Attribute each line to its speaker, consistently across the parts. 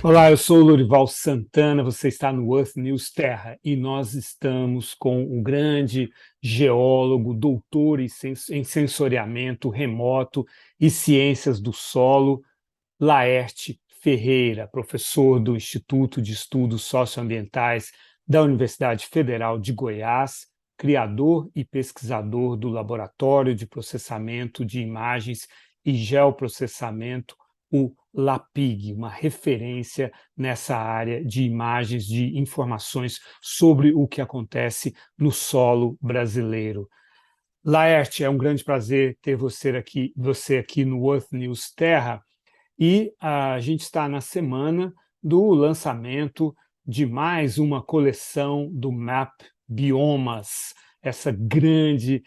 Speaker 1: Olá, eu sou o Lorival Santana, você está no Earth News Terra e nós estamos com o grande geólogo, doutor em sensoriamento remoto e ciências do solo, Laerte Ferreira, professor do Instituto de Estudos Socioambientais da Universidade Federal de Goiás, criador e pesquisador do Laboratório de Processamento de Imagens e Geoprocessamento, o LAPIG, uma referência nessa área de imagens, de informações sobre o que acontece no solo brasileiro. Laerte, é um grande prazer ter você aqui no Earth News Terra, e a gente está na semana do lançamento de mais uma coleção do MAP Biomas, essa grande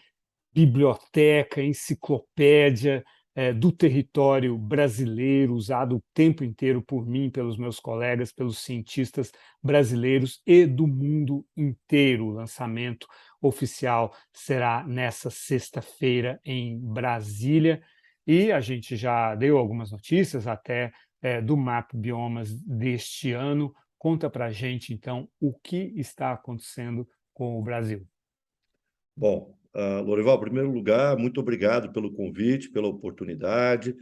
Speaker 1: biblioteca, enciclopédia do território brasileiro, usado o tempo inteiro por mim, pelos meus colegas, pelos cientistas brasileiros e do mundo inteiro. O lançamento oficial será nessa sexta-feira em Brasília, e a gente já deu algumas notícias até do MAP Biomas deste ano. Conta para a gente, então, o que está acontecendo com o Brasil.
Speaker 2: Bom, Lorival, em primeiro lugar, muito obrigado pelo convite, pela oportunidade,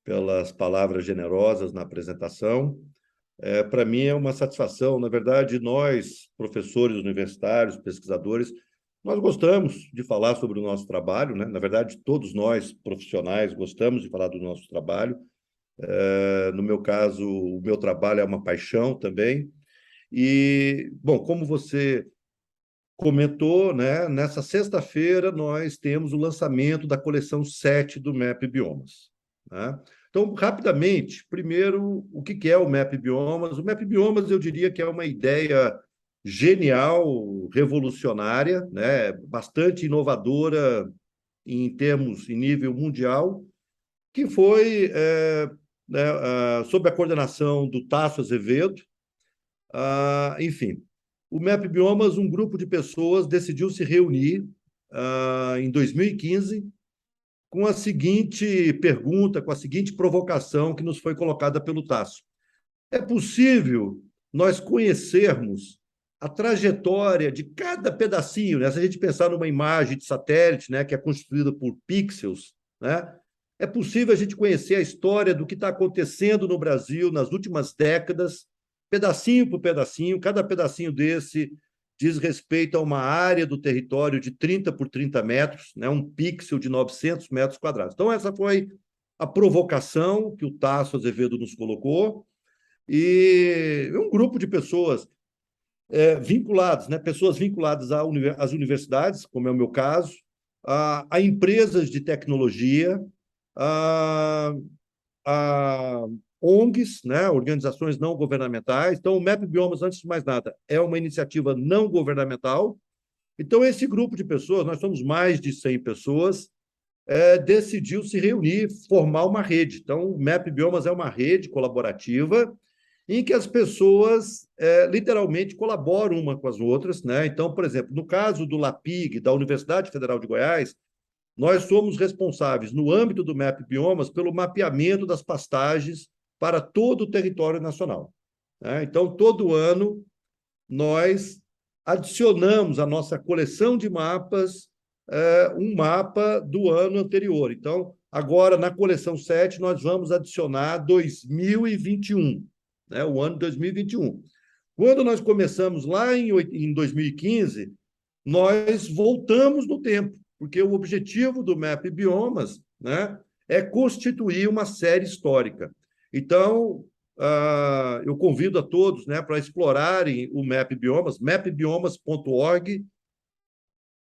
Speaker 2: pelas palavras generosas na apresentação. Para mim é uma satisfação, na verdade, nós, professores universitários, pesquisadores, nós gostamos de falar sobre o nosso trabalho, né? Na verdade, todos nós, profissionais, gostamos de falar do nosso trabalho. No meu caso, o meu trabalho é uma paixão também. E, bom, como você comentou, né? Nessa sexta-feira nós temos o lançamento da coleção 7 do MAP Biomas, né? Então, rapidamente, primeiro, o que é o MAP Biomas? O MAP Biomas, eu diria que é uma ideia genial, revolucionária, né? Bastante inovadora em nível mundial, que foi sob a coordenação do Tasso Azevedo. Enfim, o MAP Biomas, um grupo de pessoas decidiu se reunir em 2015 com a seguinte pergunta, com a seguinte provocação que nos foi colocada pelo Tasso. É possível nós conhecermos a trajetória de cada pedacinho, né? Se a gente pensar numa imagem de satélite, né, que é constituída por pixels, né? É possível a gente conhecer a história do que está acontecendo no Brasil nas últimas décadas, pedacinho por pedacinho. Cada pedacinho desse diz respeito a uma área do território de 30 por 30 metros, né? Um pixel de 900 metros quadrados. Então, essa foi a provocação que o Tasso Azevedo nos colocou, e um grupo de pessoas vinculadas, né? Pessoas vinculadas às universidades, como é o meu caso, a empresas de tecnologia, a, a ONGs, né? Organizações não governamentais. Então, o MAP Biomas, antes de mais nada, é uma iniciativa não governamental. Então, esse grupo de pessoas, nós somos mais de 100 pessoas, decidiu se reunir, formar uma rede. Então, o MAP Biomas é uma rede colaborativa em que as pessoas literalmente colaboram uma com as outras, né? Então, por exemplo, no caso do LAPIG, da Universidade Federal de Goiás, nós somos responsáveis, no âmbito do MAP Biomas, pelo mapeamento das pastagens para todo o território nacional, né? Então, todo ano, nós adicionamos à nossa coleção de mapas um mapa do ano anterior. Então, agora, na coleção 7, nós vamos adicionar 2021, né? O ano 2021. Quando nós começamos lá em 2015, nós voltamos no tempo, porque o objetivo do MAP Biomas, né, é constituir uma série histórica. Então, eu convido a todos, né, para explorarem o MAP Biomas, mapbiomas.org.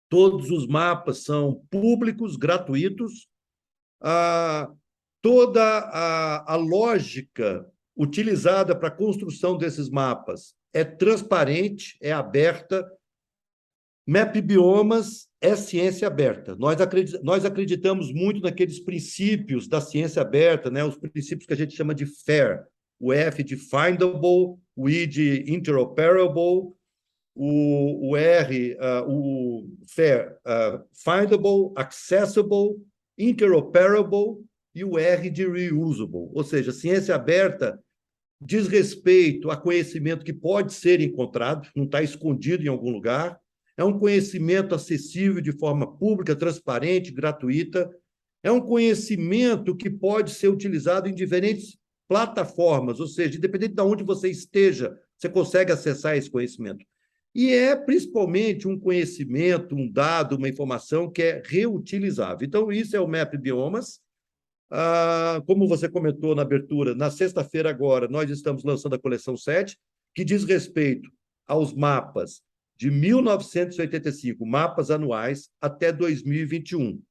Speaker 2: Todos os mapas são públicos, gratuitos. Toda a lógica utilizada para a construção desses mapas é transparente, é aberta. MAP Biomas é ciência aberta. Nós acreditamos muito naqueles princípios da ciência aberta, né? Os princípios que a gente chama de FAIR. O F de Findable, o I de Interoperable, o R, o FAIR, Findable, Accessible, Interoperable, e o R de Reusable. Ou seja, ciência aberta diz respeito a conhecimento que pode ser encontrado, não está escondido em algum lugar, é um conhecimento acessível de forma pública, transparente, gratuita, é um conhecimento que pode ser utilizado em diferentes plataformas, ou seja, independente de onde você esteja, você consegue acessar esse conhecimento. E é principalmente um conhecimento, um dado, uma informação que é reutilizável. Então, isso é o MAP Biomas. Como você comentou na abertura, na sexta-feira agora, nós estamos lançando a coleção 7, que diz respeito aos mapas de 1985, mapas anuais, até 2021.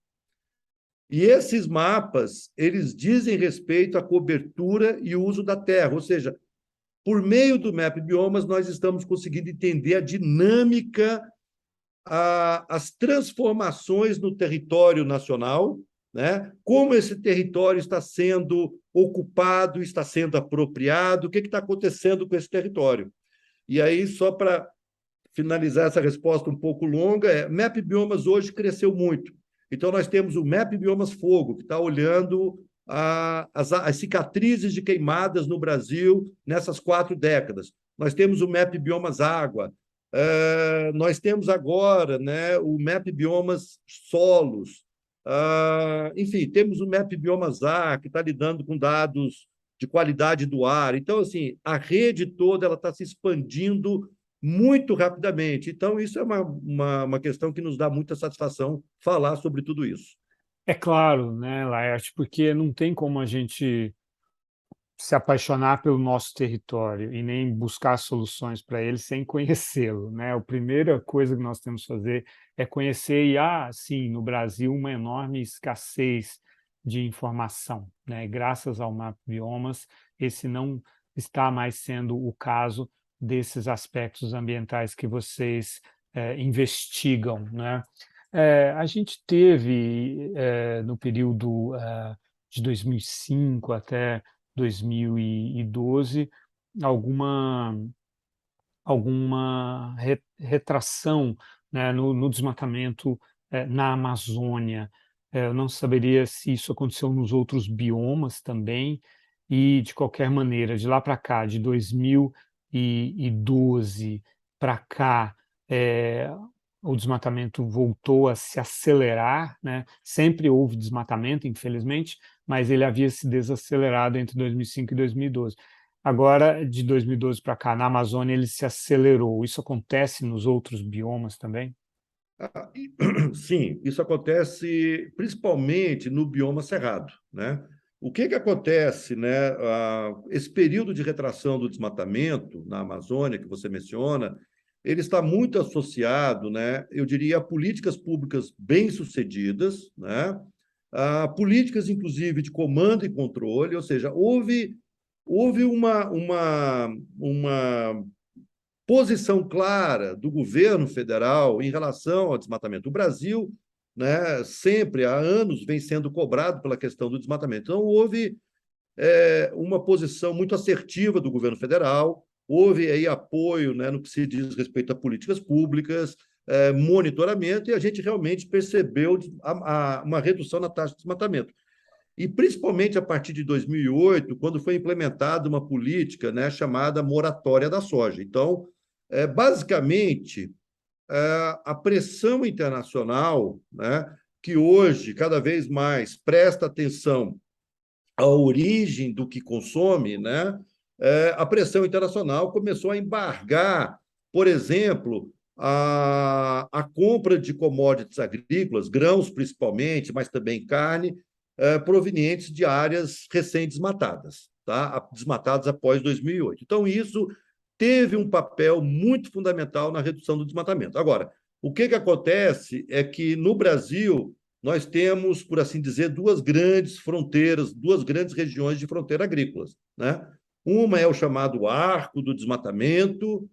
Speaker 2: E esses mapas, eles dizem respeito à cobertura e uso da terra, ou seja, por meio do Map Biomas, nós estamos conseguindo entender a dinâmica, as transformações no território nacional, né? Como esse território está sendo ocupado, está sendo apropriado, o que está acontecendo com esse território. E aí, só para finalizar essa resposta um pouco longa, Map Biomas hoje cresceu muito. Então, nós temos o Map Biomas Fogo, que está olhando as cicatrizes de queimadas no Brasil nessas 4 décadas. Nós temos o Map Biomas Água. Nós temos agora, né, o Map Biomas Solos. Enfim, temos o Map Biomas Ar, que está lidando com dados de qualidade do ar. Então, assim, a rede toda ela está se expandindo muito rapidamente. Então, isso é uma questão que nos dá muita satisfação falar sobre tudo isso.
Speaker 1: É claro, né, Laerte, porque não tem como a gente se apaixonar pelo nosso território e nem buscar soluções para ele sem conhecê-lo, né? A primeira coisa que nós temos que fazer é conhecer e sim, no Brasil uma enorme escassez de informação, né? Graças ao Map Biomas, esse não está mais sendo o caso desses aspectos ambientais que vocês investigam, né? A gente teve no período de 2005 até 2012 alguma retração, né, no desmatamento na Amazônia. Eu não saberia se isso aconteceu nos outros biomas também, e de qualquer maneira, de lá para cá, de 2012 para cá, o desmatamento voltou a se acelerar, né? Sempre houve desmatamento, infelizmente, mas ele havia se desacelerado entre 2005 e 2012. Agora, de 2012 para cá, na Amazônia, ele se acelerou. Isso acontece nos outros biomas também?
Speaker 2: Sim, isso acontece principalmente no bioma cerrado, né? O que acontece, né? Esse período de retração do desmatamento na Amazônia que você menciona, ele está muito associado, né? Eu diria, a políticas públicas bem-sucedidas, né? A políticas, inclusive, de comando e controle, ou seja, houve uma posição clara do governo federal em relação ao desmatamento. O Brasil, né, sempre, há anos, vem sendo cobrado pela questão do desmatamento. Então, houve uma posição muito assertiva do governo federal, houve aí apoio, né, no que se diz respeito a políticas públicas, monitoramento, e a gente realmente percebeu uma redução na taxa de desmatamento. E principalmente a partir de 2008, quando foi implementada uma política, né, chamada moratória da soja. Então, basicamente, a pressão internacional, né, que hoje, cada vez mais, presta atenção à origem do que consome, né, a pressão internacional começou a embargar, por exemplo, a compra de commodities agrícolas, grãos principalmente, mas também carne, provenientes de áreas recém-desmatadas, tá? Desmatadas após 2008. Então, isso teve um papel muito fundamental na redução do desmatamento. Agora, o que acontece é que, no Brasil, nós temos, por assim dizer, 2 grandes fronteiras, 2 grandes regiões de fronteira agrícolas, né? Uma é o chamado Arco do Desmatamento,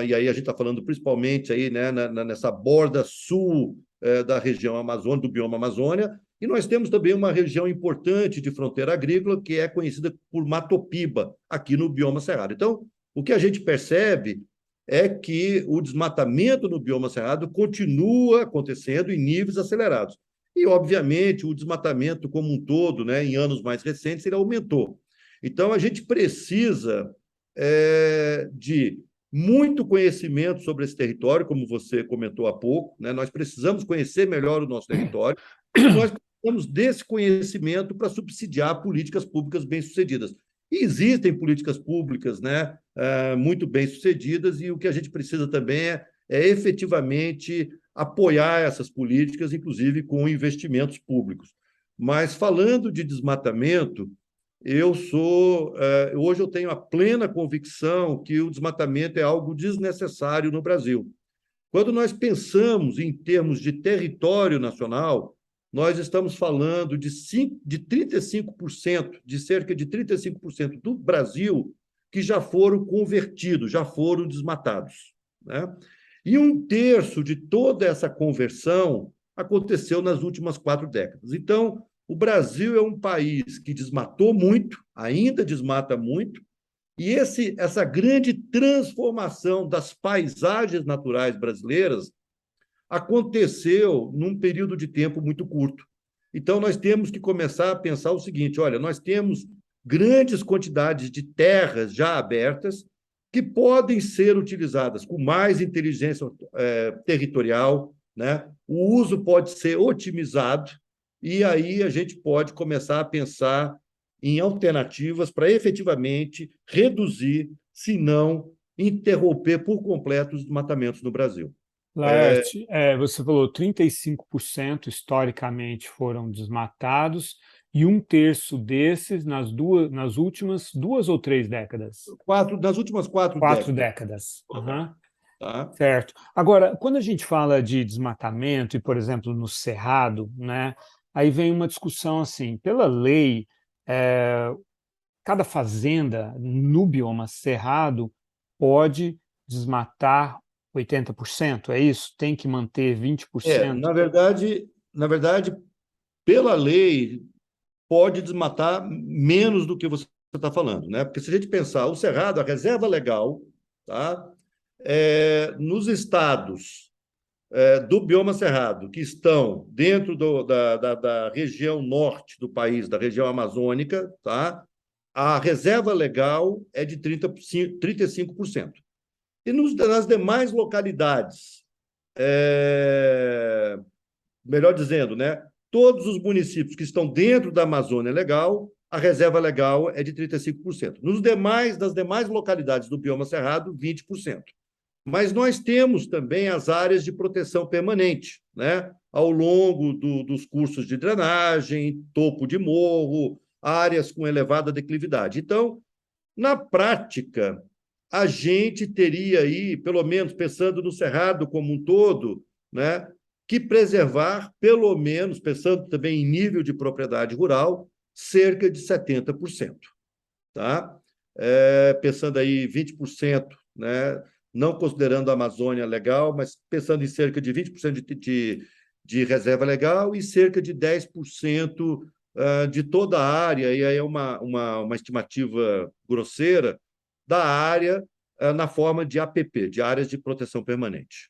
Speaker 2: e aí a gente está falando principalmente aí, né, nessa borda sul da região amazônica, do bioma Amazônia, e nós temos também uma região importante de fronteira agrícola, que é conhecida por Matopiba, aqui no bioma Cerrado. Então, o que a gente percebe é que o desmatamento no bioma cerrado continua acontecendo em níveis acelerados. E, obviamente, o desmatamento como um todo, né, em anos mais recentes, ele aumentou. Então, a gente precisa de muito conhecimento sobre esse território, como você comentou há pouco, né? Nós precisamos conhecer melhor o nosso território e nós precisamos desse conhecimento para subsidiar políticas públicas bem-sucedidas. E existem políticas públicas, né, muito bem-sucedidas, e o que a gente precisa também é efetivamente apoiar essas políticas, inclusive com investimentos públicos. Mas, falando de desmatamento, hoje eu tenho a plena convicção que o desmatamento é algo desnecessário no Brasil. Quando nós pensamos em termos de território nacional, nós estamos falando de 35%, de cerca de 35% do Brasil que já foram convertidos, já foram desmatados, né? E um terço de toda essa conversão aconteceu nas últimas 4 décadas. Então, o Brasil é um país que desmatou muito, ainda desmata muito, e essa grande transformação das paisagens naturais brasileiras aconteceu num período de tempo muito curto. Então, nós temos que começar a pensar o seguinte: olha, nós temos grandes quantidades de terras já abertas que podem ser utilizadas com mais inteligência territorial, né? O uso pode ser otimizado, e aí a gente pode começar a pensar em alternativas para efetivamente reduzir, se não interromper por completo os desmatamentos no Brasil.
Speaker 1: Laerte, você falou 35% historicamente foram desmatados e um terço desses nas últimas 2 ou 3 décadas?
Speaker 2: Nas últimas quatro
Speaker 1: Quatro
Speaker 2: décadas.
Speaker 1: décadas. Aham.
Speaker 2: Tá?
Speaker 1: Certo. Agora, quando a gente fala de desmatamento, e, por exemplo, no Cerrado, né, aí vem uma discussão assim, pela lei, eh, cada fazenda no bioma Cerrado pode desmatar 80%, é isso? Tem que manter 20%?
Speaker 2: Na verdade, pela lei, pode desmatar menos do que você está falando, né? Porque se a gente pensar, o Cerrado, a reserva legal, tá? Nos estados do bioma Cerrado, que estão dentro da região norte do país, da região amazônica, tá? A reserva legal é de 35%. E nas demais localidades, melhor dizendo, né, todos os municípios que estão dentro da Amazônia Legal, a reserva legal é de 35%. Das demais localidades do bioma Cerrado, 20%. Mas nós temos também as áreas de proteção permanente, né? Ao longo dos cursos de drenagem, topo de morro, áreas com elevada declividade. Então, na prática, a gente teria aí, pelo menos pensando no Cerrado como um todo, né, que preservar, pelo menos, pensando também em nível de propriedade rural, cerca de 70%. Tá? Pensando aí 20%, né, não considerando a Amazônia legal, mas pensando em cerca de 20% de reserva legal e cerca de 10% de toda a área, e aí é uma estimativa grosseira, da área na forma de APP, de áreas de proteção permanente.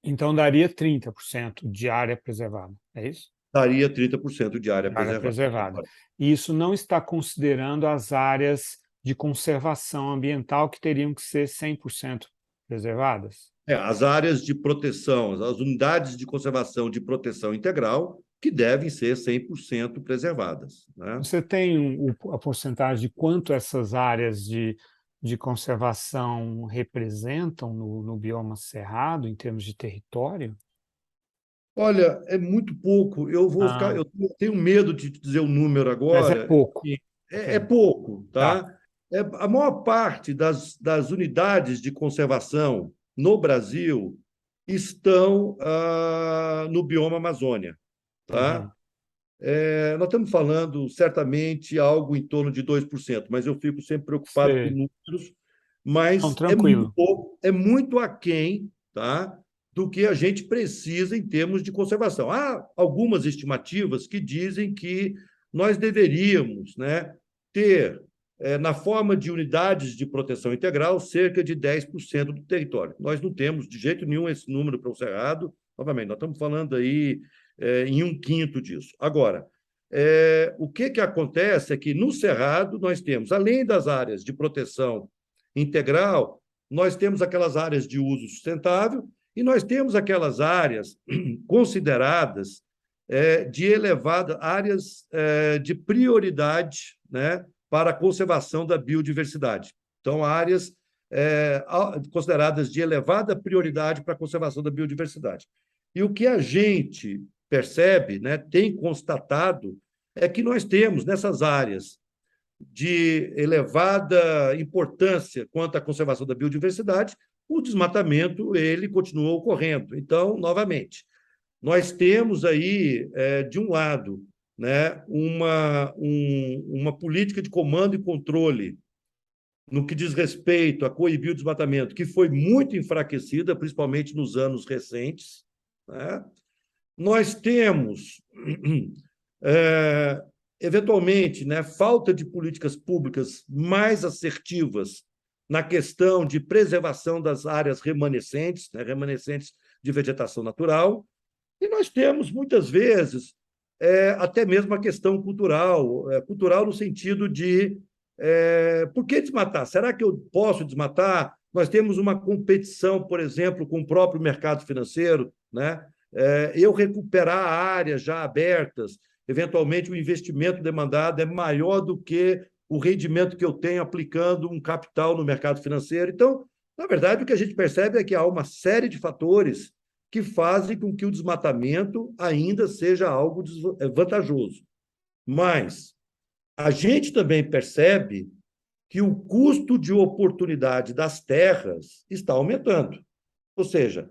Speaker 1: Então daria 30% de área preservada, é isso?
Speaker 2: Daria 30% de área
Speaker 1: De área
Speaker 2: preservada.
Speaker 1: preservada. E isso não está considerando as áreas de conservação ambiental que teriam que ser 100% preservadas?
Speaker 2: As áreas de proteção, as unidades de conservação de proteção integral, que devem ser 100% preservadas, né?
Speaker 1: Você tem a porcentagem de quanto essas áreas de conservação representam no bioma cerrado, em termos de território?
Speaker 2: Olha, é muito pouco.
Speaker 1: Ah,
Speaker 2: Eu tenho medo de dizer o número
Speaker 1: mas é
Speaker 2: agora.
Speaker 1: pouco.
Speaker 2: É
Speaker 1: Ok,
Speaker 2: pouco,
Speaker 1: tá.
Speaker 2: tá? A maior parte das unidades de conservação no Brasil estão no bioma Amazônia, tá?
Speaker 1: Uhum.
Speaker 2: Nós estamos falando certamente algo em torno de 2%, mas eu fico sempre preocupado com
Speaker 1: Sei.
Speaker 2: números,
Speaker 1: Não,
Speaker 2: mas é muito
Speaker 1: tranquilo.
Speaker 2: pouco, é muito aquém, tá, do que a gente precisa em termos de conservação. Há algumas estimativas que dizem que nós deveríamos, né, ter, na forma de unidades de proteção integral, cerca de 10% do território. Nós não temos de jeito nenhum esse número para o Cerrado. Novamente, nós estamos falando aí em um quinto disso. Agora, o que acontece é que no Cerrado nós temos, além das áreas de proteção integral, nós temos aquelas áreas de uso sustentável e nós temos aquelas áreas consideradas de elevada, áreas de prioridade, né, para a conservação da biodiversidade. Então, áreas consideradas de elevada prioridade para a conservação da biodiversidade. E o que a gente percebe, né, tem constatado, é que nós temos nessas áreas de elevada importância quanto à conservação da biodiversidade, o desmatamento ele continua ocorrendo. Então, novamente, nós temos aí, de um lado, né, uma política de comando e controle no que diz respeito a coibir o desmatamento, que foi muito enfraquecida, principalmente nos anos recentes, né? Nós temos, eventualmente, né, falta de políticas públicas mais assertivas na questão de preservação das áreas remanescentes, né, remanescentes de vegetação natural, e nós temos, muitas vezes, até mesmo a questão cultural, cultural no sentido de por que desmatar? Será que eu posso desmatar? Nós temos uma competição, por exemplo, com o próprio mercado financeiro, né? Eu recuperar áreas já abertas, eventualmente o investimento demandado é maior do que o rendimento que eu tenho aplicando um capital no mercado financeiro. Então, na verdade, o que a gente percebe é que há uma série de fatores que fazem com que o desmatamento ainda seja algo vantajoso. Mas a gente também percebe que o custo de oportunidade das terras está aumentando. Ou seja,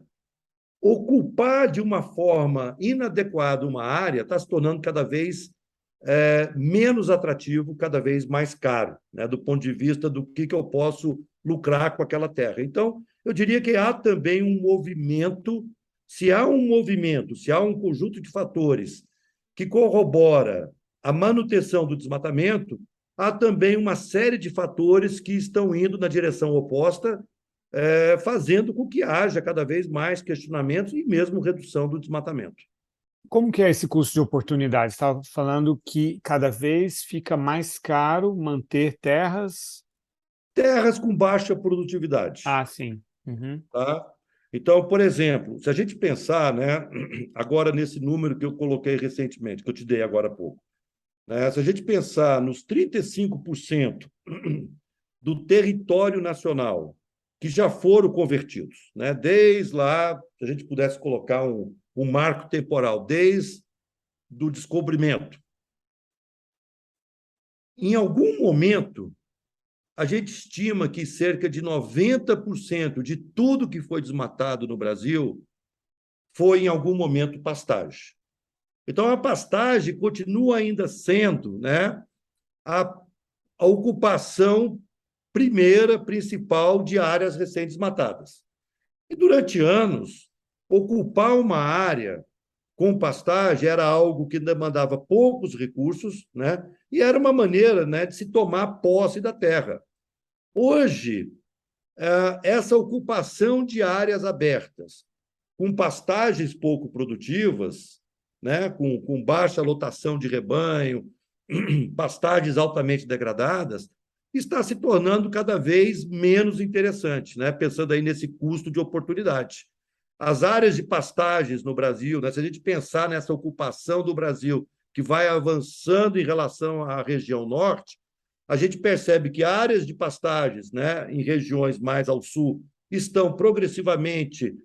Speaker 2: ocupar de uma forma inadequada uma área está se tornando cada vez menos atrativo, cada vez mais caro, né, do ponto de vista do que eu posso lucrar com aquela terra. Então, eu diria que há também um movimento, se há um conjunto de fatores que corrobora a manutenção do desmatamento, há também uma série de fatores que estão indo na direção oposta, fazendo com que haja cada vez mais questionamentos e mesmo redução do desmatamento.
Speaker 1: Como que é esse custo de oportunidade? Você estava falando que cada vez fica mais caro manter terras.
Speaker 2: Terras com baixa produtividade.
Speaker 1: Ah, sim. Uhum.
Speaker 2: Tá? Então, por exemplo, se a gente pensar, né, agora nesse número que eu coloquei recentemente, que eu te dei agora há pouco, né, se a gente pensar nos 35% do território nacional que já foram convertidos, né, desde lá, se a gente pudesse colocar um marco temporal, desde do descobrimento, em algum momento, a gente estima que cerca de 90% de tudo que foi desmatado no Brasil foi, em algum momento, pastagem. Então, a pastagem continua ainda sendo, né, a ocupação primeira, principal, de áreas recém-desmatadas. E, durante anos, ocupar uma área com pastagem era algo que demandava poucos recursos, né, e era uma maneira, né, de se tomar posse da terra. Hoje, essa ocupação de áreas abertas, com pastagens pouco produtivas, né, com baixa lotação de rebanho, pastagens altamente degradadas, está se tornando cada vez menos interessante, né, pensando aí nesse custo de oportunidade. As áreas de pastagens no Brasil, né, se a gente pensar nessa ocupação do Brasil que vai avançando em relação à região norte, a gente percebe que áreas de pastagens, né, em regiões mais ao sul estão progressivamente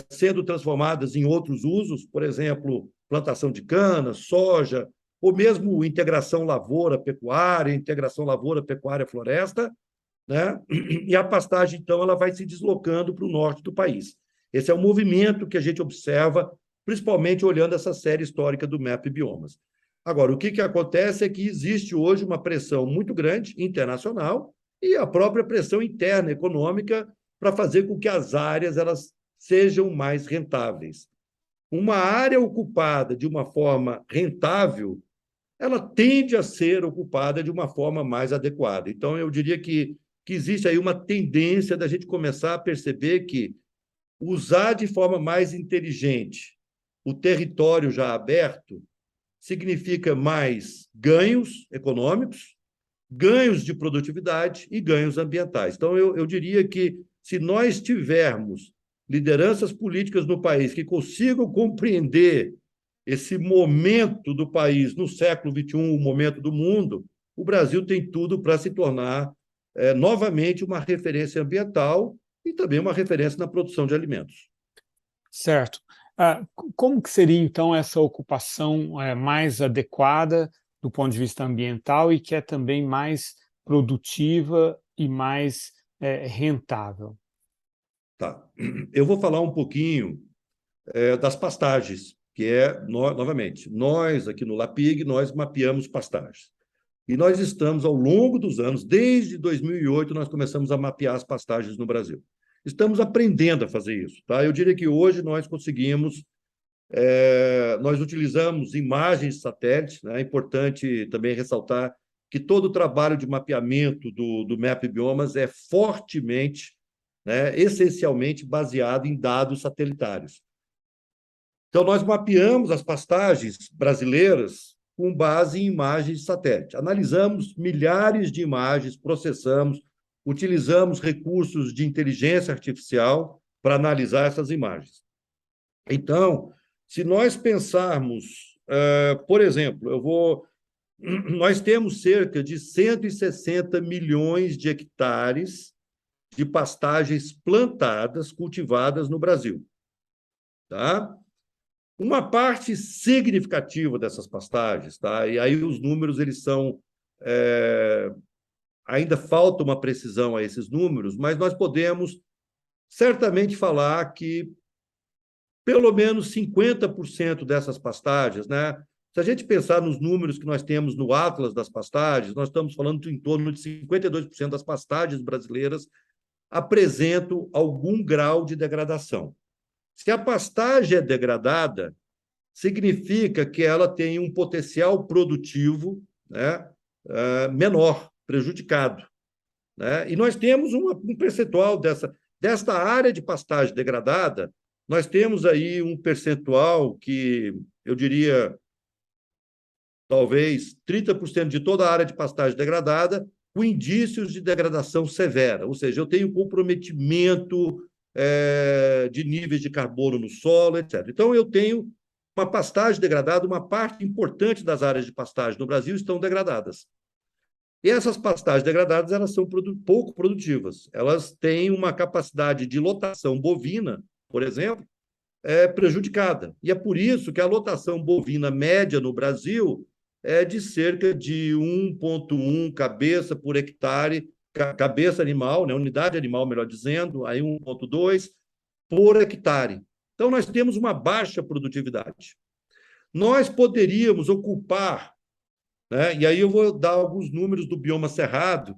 Speaker 2: sendo transformadas em outros usos, por exemplo, plantação de cana, soja, ou mesmo integração lavoura-pecuária, integração lavoura-pecuária-floresta, né? E a pastagem, então, ela vai se deslocando para o norte do país. Esse é um movimento que a gente observa, principalmente olhando essa série histórica do MAP Biomas. Agora, o que acontece é que existe hoje uma pressão muito grande internacional e a própria pressão interna econômica para fazer com que as áreas elas sejam mais rentáveis. Uma área ocupada de uma forma rentável, ela tende a ser ocupada de uma forma mais adequada. Então, eu diria que existe aí uma tendência da gente começar a perceber que usar de forma mais inteligente o território já aberto significa mais ganhos econômicos, ganhos de produtividade e ganhos ambientais. Então, eu diria que, se nós tivermos lideranças políticas no país que consigam compreender esse momento do país no século XXI, o momento do mundo, o Brasil tem tudo para se tornar novamente uma referência ambiental e também uma referência na produção de alimentos.
Speaker 1: Certo. Como que seria, então, essa ocupação mais adequada do ponto de vista ambiental e que é também mais produtiva e mais rentável?
Speaker 2: Tá. Eu vou falar um pouquinho das pastagens, que novamente, nós aqui no LAPIG, nós mapeamos pastagens. E nós estamos, ao longo dos anos, desde 2008, nós começamos a mapear as pastagens no Brasil. Estamos aprendendo a fazer isso. Tá? Eu diria que hoje nós conseguimos, nós utilizamos imagens de satélite, né? É importante também ressaltar que todo o trabalho de mapeamento do MAP Biomas é fortemente, né, essencialmente baseado em dados satelitários. Então, nós mapeamos as pastagens brasileiras com base em imagens de satélite. Analisamos milhares de imagens, processamos, utilizamos recursos de inteligência artificial para analisar essas imagens. Então, se nós pensarmos, por exemplo, nós temos cerca de 160 milhões de hectares de pastagens plantadas, cultivadas no Brasil. Tá? Uma parte significativa dessas pastagens, tá? E aí os números eles são ainda falta uma precisão a esses números, mas nós podemos certamente falar que pelo menos 50% dessas pastagens, né? Se a gente pensar nos números que nós temos no Atlas das pastagens, nós estamos falando em torno de 52% das pastagens brasileiras apresentam algum grau de degradação. Se a pastagem é degradada, significa que ela tem um potencial produtivo, né, menor, prejudicado. Né? E nós temos um percentual desta área de pastagem degradada, nós temos aí um percentual que, eu diria, talvez 30% de toda a área de pastagem degradada, com indícios de degradação severa, ou seja, eu tenho comprometimento de níveis de carbono no solo, etc. Então, eu tenho uma pastagem degradada, uma parte importante das áreas de pastagem no Brasil estão degradadas. E essas pastagens degradadas, elas são pouco produtivas. Elas têm uma capacidade de lotação bovina, por exemplo, prejudicada. E é por isso que a lotação bovina média no Brasil é de cerca de 1,1 cabeça por hectare, cabeça animal, né, unidade animal, melhor dizendo, aí 1,2 por hectare. Então, nós temos uma baixa produtividade. Nós poderíamos ocupar, né, e aí eu vou dar alguns números do bioma cerrado,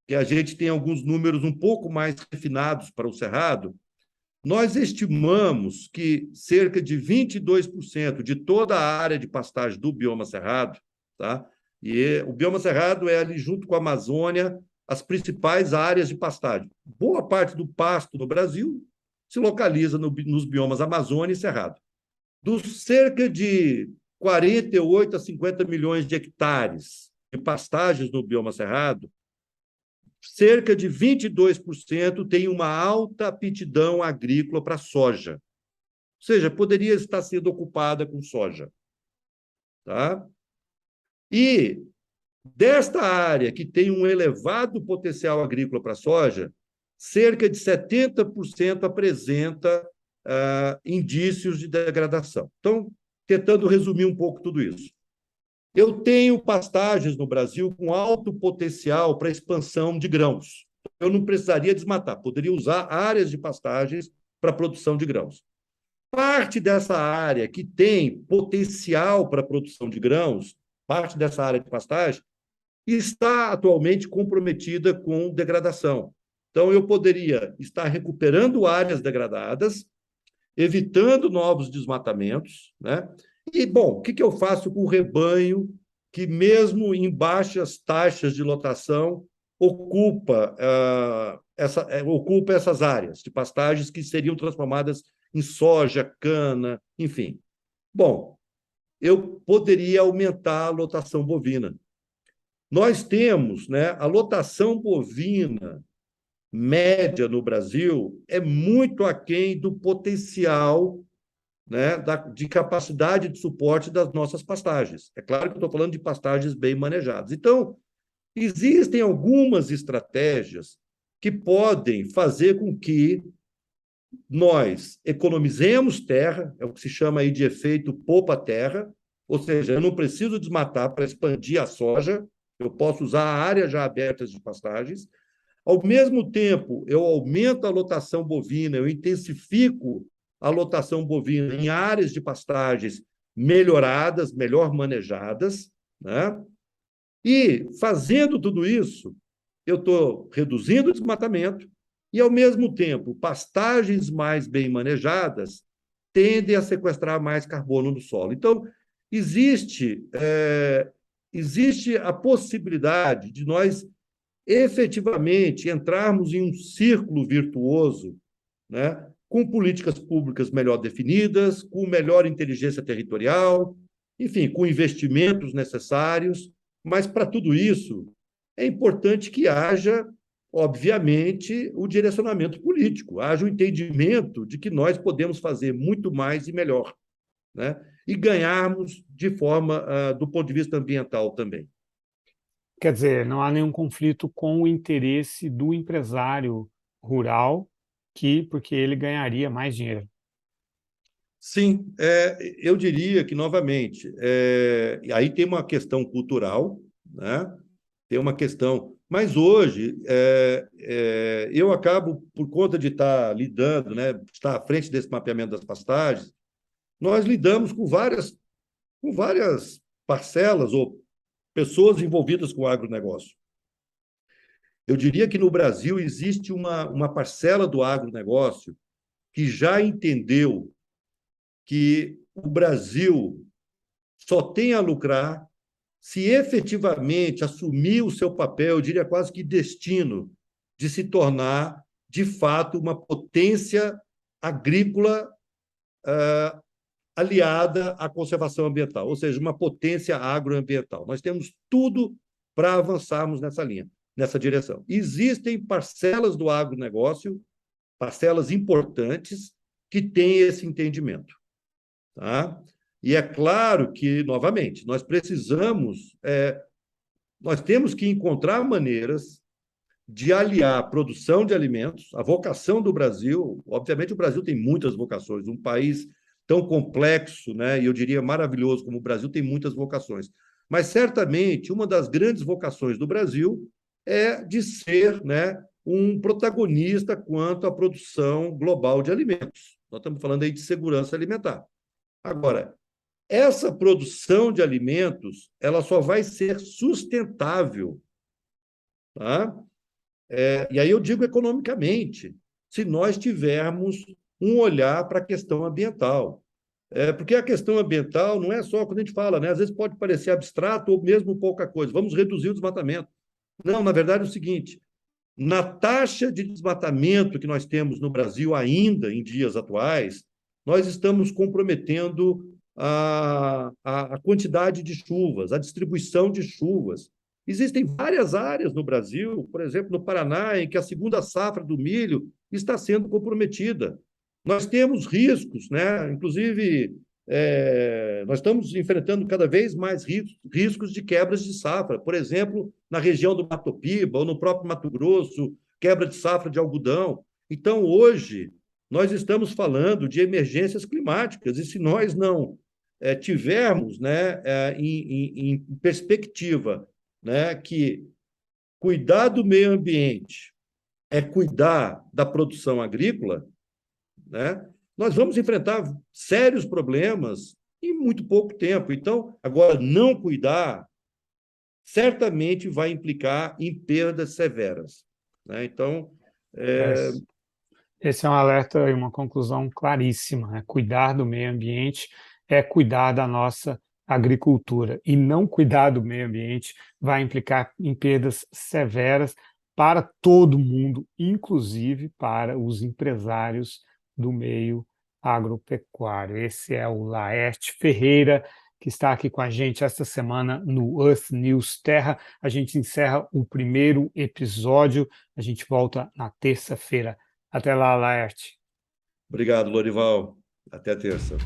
Speaker 2: que a gente tem alguns números um pouco mais refinados para o cerrado. Nós estimamos que cerca de 22% de toda a área de pastagem do bioma cerrado, tá? E o bioma cerrado é ali, junto com a Amazônia, as principais áreas de pastagem. Boa parte do pasto no Brasil se localiza nos biomas Amazônia e Cerrado. Dos cerca de 48 a 50 milhões de hectares de pastagens no bioma Cerrado, cerca de 22% tem uma alta aptidão agrícola para soja. Ou seja, poderia estar sendo ocupada com soja. Tá? E desta área que tem um elevado potencial agrícola para soja, cerca de 70% apresenta indícios de degradação. Então, tentando resumir um pouco tudo isso. Eu tenho pastagens no Brasil com alto potencial para expansão de grãos. Eu não precisaria desmatar, poderia usar áreas de pastagens para produção de grãos. Parte dessa área que tem potencial para produção de grãos, parte dessa área de pastagem, está atualmente comprometida com degradação. Então, eu poderia estar recuperando áreas degradadas, evitando novos desmatamentos, né? E, bom, o que eu faço com o rebanho que, mesmo em baixas taxas de lotação, ocupa essas áreas de pastagens que seriam transformadas em soja, cana, enfim. Bom, eu poderia aumentar a lotação bovina. Nós temos, né, a lotação bovina média no Brasil é muito aquém do potencial, né, de capacidade de suporte das nossas pastagens. É claro que eu estou falando de pastagens bem manejadas. Então, existem algumas estratégias que podem fazer com que nós economizemos terra, é o que se chama aí de efeito poupa-terra, ou seja, eu não preciso desmatar para expandir a soja, eu posso usar áreas já abertas de pastagens. Ao mesmo tempo, eu aumento a lotação bovina, eu intensifico a lotação bovina em áreas de pastagens melhoradas, melhor manejadas, né? E fazendo tudo isso, eu estou reduzindo o desmatamento e, ao mesmo tempo, pastagens mais bem manejadas tendem a sequestrar mais carbono no solo. Então, existe a possibilidade de nós efetivamente entrarmos em um círculo virtuoso, né, com políticas públicas melhor definidas, com melhor inteligência territorial, enfim, com investimentos necessários, mas para tudo isso é importante que haja, obviamente, o direcionamento político, haja o entendimento de que nós podemos fazer muito mais e melhor, né? E ganharmos de forma, do ponto de vista ambiental também.
Speaker 1: Quer dizer, não há nenhum conflito com o interesse do empresário rural, porque ele ganharia mais dinheiro.
Speaker 2: Sim, eu diria que, novamente, aí tem uma questão cultural, né? Tem uma questão. Mas hoje, eu acabo, por conta de estar lidando, né, estar à frente desse mapeamento das pastagens, nós lidamos com várias parcelas ou pessoas envolvidas com o agronegócio. Eu diria que no Brasil existe uma parcela do agronegócio que já entendeu que o Brasil só tem a lucrar se efetivamente assumir o seu papel, eu diria quase que destino, de se tornar, de fato, uma potência agrícola aliada à conservação ambiental, ou seja, uma potência agroambiental. Nós temos tudo para avançarmos nessa linha, nessa direção. Existem parcelas do agronegócio, parcelas importantes, que têm esse entendimento. Tá? E é claro que, novamente, nós temos que encontrar maneiras de aliar a produção de alimentos, a vocação do Brasil. Obviamente, o Brasil tem muitas vocações, um país tão complexo, né, e eu diria maravilhoso como o Brasil tem muitas vocações. Mas, certamente, uma das grandes vocações do Brasil é de ser, né, um protagonista quanto à produção global de alimentos. Nós estamos falando aí de segurança alimentar. Agora, essa produção de alimentos, ela só vai ser sustentável, tá? E aí eu digo economicamente, se nós tivermos um olhar para a questão ambiental. Porque a questão ambiental não é só quando a gente fala, né? Às vezes pode parecer abstrato ou mesmo pouca coisa. Vamos reduzir o desmatamento. Não, na verdade é o seguinte: na taxa de desmatamento que nós temos no Brasil ainda em dias atuais, nós estamos comprometendo a quantidade de chuvas, a distribuição de chuvas. Existem várias áreas no Brasil, por exemplo, no Paraná, em que a segunda safra do milho está sendo comprometida. Nós temos riscos, né? Inclusive, nós estamos enfrentando cada vez mais riscos de quebras de safra. Por exemplo, na região do Mato Piba ou no próprio Mato Grosso, quebra de safra de algodão. Então, hoje, nós estamos falando de emergências climáticas, e se nós não tivermos, né, em perspectiva, né, que cuidar do meio ambiente é cuidar da produção agrícola, né, nós vamos enfrentar sérios problemas em muito pouco tempo. Então, agora, não cuidar certamente vai implicar em perdas severas, né? Então,
Speaker 1: Esse é um alerta e uma conclusão claríssima, né? Cuidar do meio ambiente é cuidar da nossa agricultura. E não cuidar do meio ambiente vai implicar em perdas severas para todo mundo, inclusive para os empresários do meio agropecuário. Esse é o Laerte Ferreira, que está aqui com a gente esta semana no Earth News Terra. A gente encerra o primeiro episódio. A gente volta na terça-feira. Até lá, Laerte.
Speaker 2: Obrigado, Lorival. Até terça.